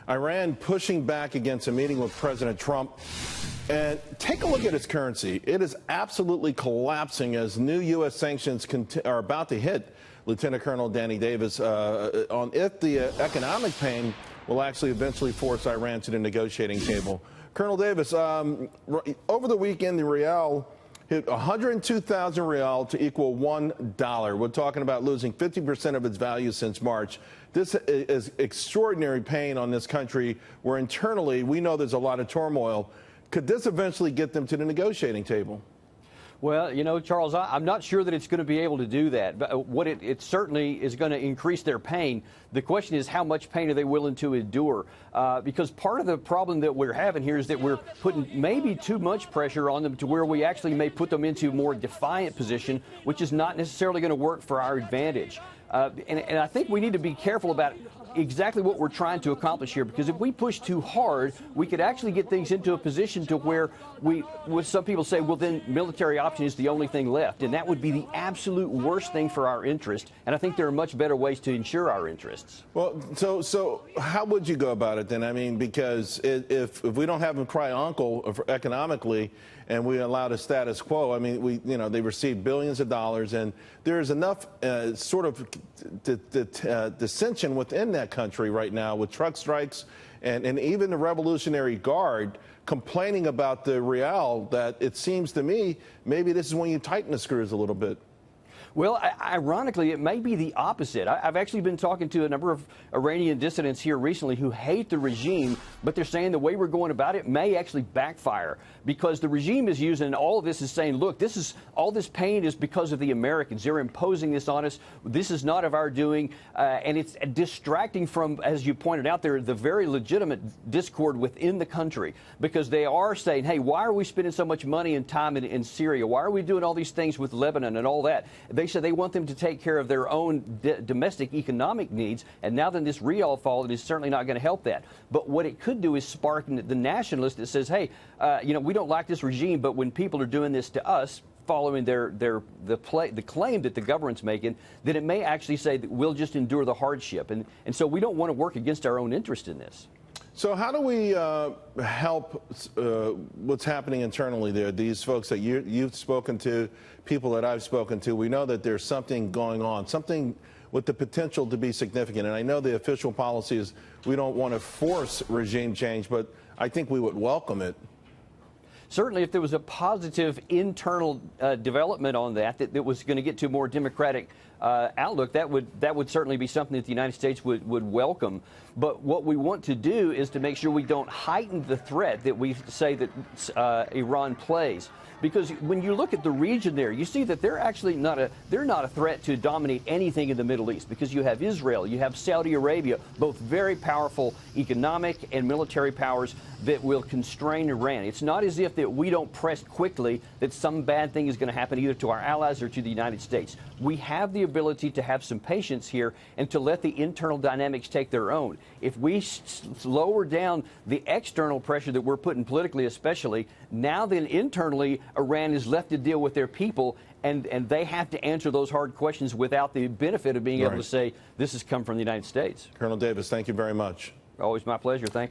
Iran pushing back against a meeting with President Trump. And take a look at its currency. It is absolutely collapsing as new U.S. sanctions are about to hit Lieutenant Colonel Danny Davis on if the economic pain will actually eventually force Iran to the negotiating table. Colonel Davis, over the weekend, the rial hit 102,000 rial to equal $1. We're talking about losing 50% of its value since March. This is extraordinary pain on this country where internally we know there's a lot of turmoil. Could this eventually get them to the negotiating table? Well, you know, Charles, I'm not sure that it's going to be able to do that. But what it certainly is going to increase their pain. The question is, how much pain are they willing to endure? Because part of the problem that we're having here is that we're putting maybe too much pressure on them to where we actually may put them into a more defiant position, which is not necessarily going to work for our advantage. And I think we need to be careful about exactly what we're trying to accomplish here, because if we push too hard, we could actually get things into a position to where some people say, well, then military option is the only thing left, and that would be the absolute worst thing for our interest. And I think there are much better ways to ensure our interests. Well, so how would you go about it then? I mean, because if we don't have them cry uncle economically, and we allow the status quo, I mean, they receive billions of dollars, and there's enough sort of dissension within that country right now with truck strikes and even the Revolutionary Guard complaining about the rial that it seems to me maybe this is when you tighten the screws a little bit. Well, ironically, it may be the opposite. I've actually been talking to a number of Iranian dissidents here recently who hate the regime, but they're saying the way we're going about it may actually backfire, because the regime is using all of this as saying, look, all this pain is because of the Americans. They're imposing this on us. This is not of our doing, and it's distracting from, as you pointed out there, the very legitimate discord within the country, because they are saying, hey, why are we spending so much money and time in Syria? Why are we doing all these things with Lebanon and all that? They said they want them to take care of their own domestic economic needs, and now that this rial fall, it is certainly not going to help that. But what it could do is spark the nationalist that says, hey, we don't like this regime, but when people are doing this to us, following the claim that the government's making, then it may actually say that we'll just endure the hardship. And so we don't want to work against our own interest in this. So how do we help what's happening internally there? These folks that you've spoken to, people that I've spoken to, we know that there's something going on, something with the potential to be significant. And I know the official policy is we don't want to force regime change, but I think we would welcome it. Certainly, if there was a positive internal development on that was going to get to a more democratic outlook, that would certainly be something that the United States would welcome. But what we want to do is to make sure we don't heighten the threat that we say that Iran plays. Because when you look at the region there, you see that they're actually not a threat to dominate anything in the Middle East, because you have Israel, you have Saudi Arabia, both very powerful economic and military powers that will constrain Iran. It's not as if that we don't press quickly that some bad thing is going to happen either to our allies or to the United States. We have the ability to have some patience here and to let the internal dynamics take their own. If we lower down the external pressure that we're putting politically especially, now then internally Iran is left to deal with their people, and they have to answer those hard questions without the benefit of being able to say this has come from the United States. Colonel Davis, thank you very much. Always my pleasure. Thank you.